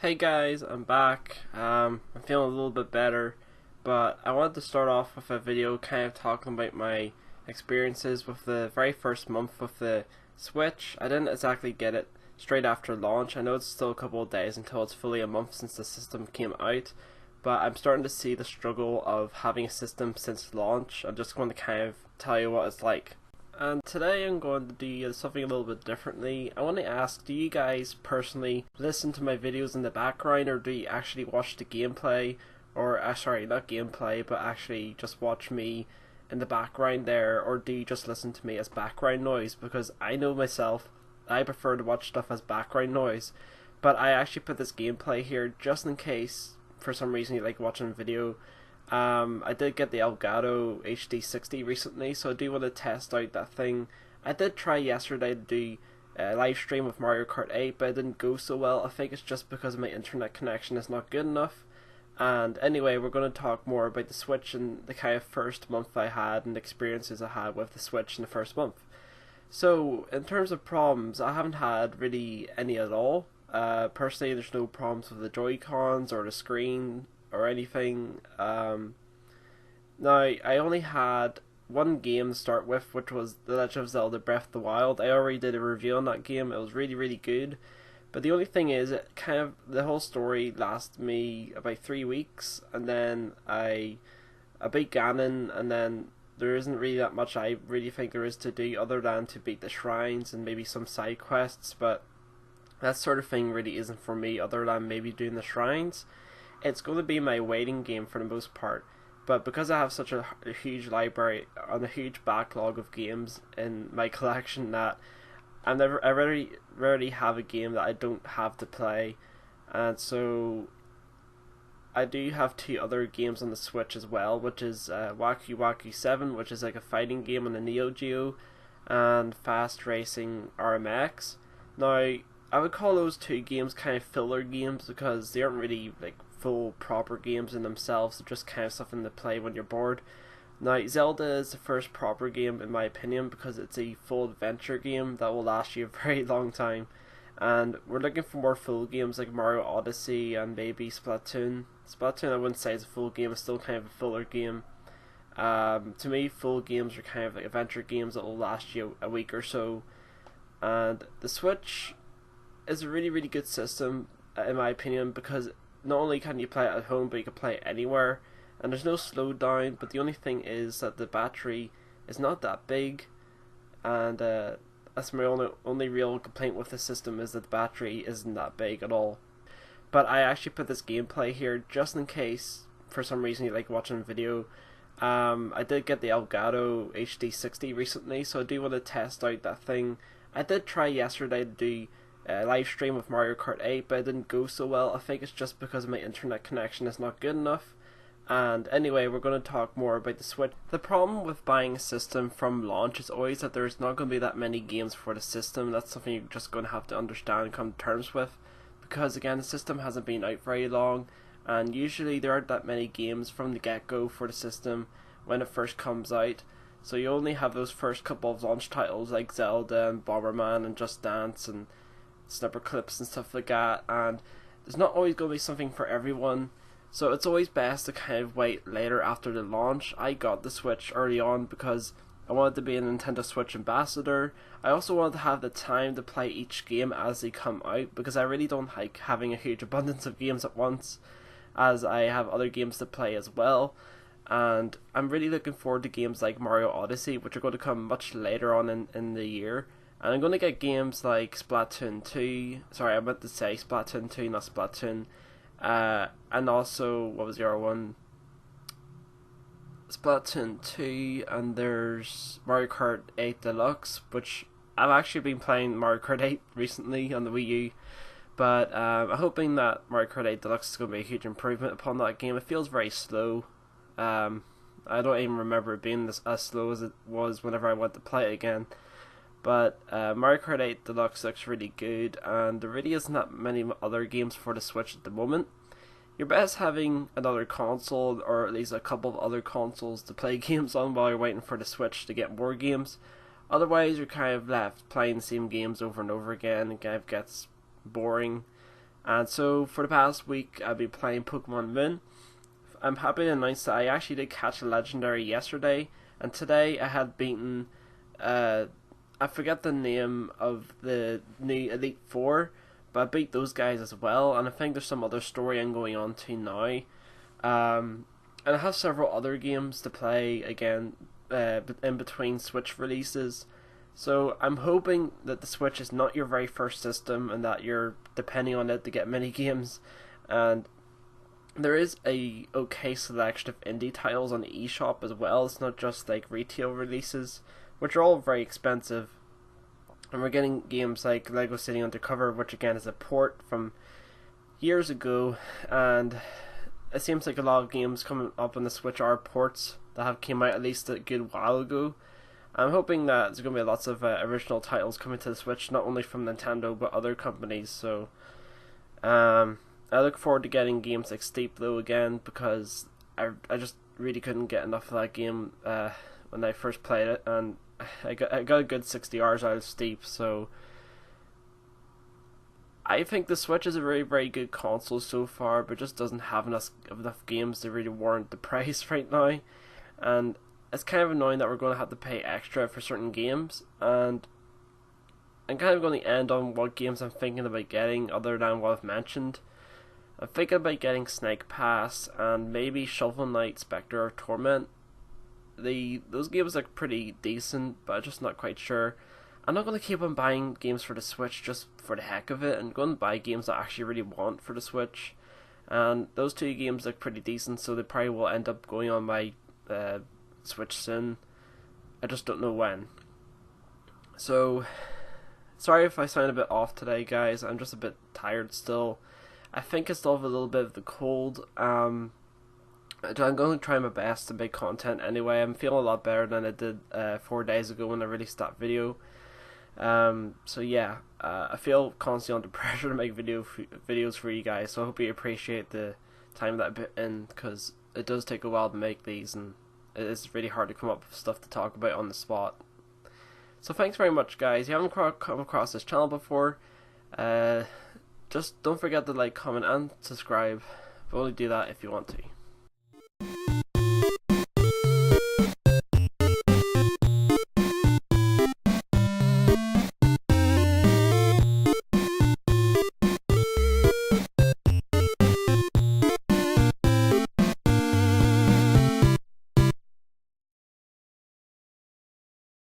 Hey guys, I'm back. I'm feeling a little bit better, but I wanted to start off with a video kind of talking about my experiences with the very first month of the Switch. I didn't exactly get it straight after launch. I know it's still a couple of days until it's fully a month since the system came out, but I'm starting to see the struggle of having a system since launch. I'm just going to kind of tell you what it's like. And today I'm going to do something a little bit differently. I want to ask, do you guys personally listen to my videos in the background, or do you actually watch the gameplay? Or, sorry, not gameplay, but actually just watch me in the background there, or do you just listen to me as background noise? Because I know myself, I prefer to watch stuff as background noise, but I actually put this gameplay here just in case, for some reason, you like watching a video. I did get the Elgato HD60 recently, so I do want to test out that thing. I did try yesterday to do a live stream with Mario Kart 8, but it didn't go so well. I think it's just because my internet connection is not good enough. And anyway, we're going to talk more about the Switch and the kind of first month I had and the experiences I had with the Switch in the first month. So, in terms of problems, I haven't had really any at all. Personally, there's no problems with the Joy-Cons or the screen or anything. Now, I only had one game to start with, which was The Legend of Zelda Breath of the Wild. I already did a review on that game. It was really, really good. But the only thing is, it kind of, the whole story lasted me about 3 weeks, and then I beat Ganon, and then there isn't really that much I really think there is to do other than to beat the shrines and maybe some side quests, but that sort of thing really isn't for me other than maybe doing the shrines. It's going to be my waiting game for the most part, but because I have such a huge library and a huge backlog of games in my collection, that I rarely have a game that I don't have to play, and so I do have two other games on the Switch as well, which is Waku Waku 7, which is like a fighting game on the Neo Geo, and Fast Racing RMX. Now, I would call those two games kind of filler games because they aren't really like full proper games in themselves. They're just kind of something to play when you're bored. Now, Zelda is the first proper game in my opinion because it's a full adventure game that will last you a very long time. And we're looking for more full games like Mario Odyssey and maybe Splatoon. Splatoon I wouldn't say is a full game, it's still kind of a filler game. To me, full games are kind of like adventure games that will last you a week or so. And the Switch is a really, really good system in my opinion because not only can you play it at home, but you can play it anywhere. And there's no slowdown, but the only thing is that the battery is not that big, and that's my only real complaint with the system, is that the battery isn't that big at all. But I actually put this gameplay here just in case, for some reason, you like watching a video. I did get the Elgato HD60 recently, so I do want to test out that thing. I did try yesterday to do a live stream with Mario Kart 8, but it didn't go so well. I think it's just because my internet connection is not good enough. And anyway, we're going to talk more about the Switch. The problem with buying a system from launch is always that there's not going to be that many games for the system. That's something you're just going to have to understand and come to terms with, because again, the system hasn't been out very long, and usually there aren't that many games from the get-go for the system when it first comes out. So you only have those first couple of launch titles like Zelda and Bomberman and Just Dance and Snipperclips and stuff like that, and there's not always going to be something for everyone. So it's always best to kind of wait later after the launch. I got the Switch early on because I wanted to be a Nintendo Switch ambassador. I also wanted to have the time to play each game as they come out, because I really don't like having a huge abundance of games at once, as I have other games to play as well. And I'm really looking forward to games like Mario Odyssey, which are going to come much later on in the year. And I'm going to get games like Splatoon 2. Sorry, I meant to say Splatoon 2, not Splatoon. And also, what was the other one? Splatoon 2, and there's Mario Kart 8 Deluxe, which I've actually been playing Mario Kart 8 recently on the Wii U. But I'm hoping that Mario Kart 8 Deluxe is going to be a huge improvement upon that game. It feels very slow. I don't even remember it being as slow as it was whenever I went to play it again. But Mario Kart 8 Deluxe looks really good, and there really isn't that many other games for the Switch at the moment. You're best having another console, or at least a couple of other consoles to play games on while you're waiting for the Switch to get more games. Otherwise, you're kind of left playing the same games over and over again, and kind of gets boring. And so for the past week, I've been playing Pokemon Moon. I'm happy to announce that I actually did catch a legendary yesterday, and today I had beaten, I forget the name of the new Elite Four, but I beat those guys as well, and I think there's some other story I'm going on to now. And I have several other games to play again in between Switch releases. So I'm hoping that the Switch is not your very first system and that you're depending on it to get mini games. And there is a okay selection of indie titles on the eShop as well. It's not just like retail releases, which are all very expensive. And we're getting games like Lego City Undercover, which again is a port from years ago, and it seems like a lot of games coming up on the Switch are ports that have came out at least a good while ago. I'm hoping that there's going to be lots of original titles coming to the Switch, not only from Nintendo but other companies. So I look forward to getting games like Steep though again, because I just really couldn't get enough of that game when I first played it, and I got a good 60 hours out of Steep. So I think the Switch is a very, very good console so far, but just doesn't have enough games to really warrant the price right now. And it's kind of annoying that we're going to have to pay extra for certain games. And I'm kind of going to end on what games I'm thinking about getting, other than what I've mentioned. I'm thinking about getting Snake Pass and maybe Shovel Knight, Spectre, or Torment. Those games look pretty decent, but I'm just not quite sure. I'm not going to keep on buying games for the Switch just for the heck of it. I'm going to buy games that I actually really want for the Switch. And those two games look pretty decent, so they probably will end up going on my Switch soon. I just don't know when. So, sorry if I sound a bit off today, guys. I'm just a bit tired still. I think I still have a little bit of the cold. I'm going to try my best to make content anyway. I'm feeling a lot better than I did 4 days ago when I released that video. So yeah, I feel constantly under pressure to make videos for you guys, so I hope you appreciate the time that I put in, because it does take a while to make these, and it is really hard to come up with stuff to talk about on the spot. So thanks very much, guys. If you haven't come across this channel before, just don't forget to like, comment, and subscribe, but only do that if you want to.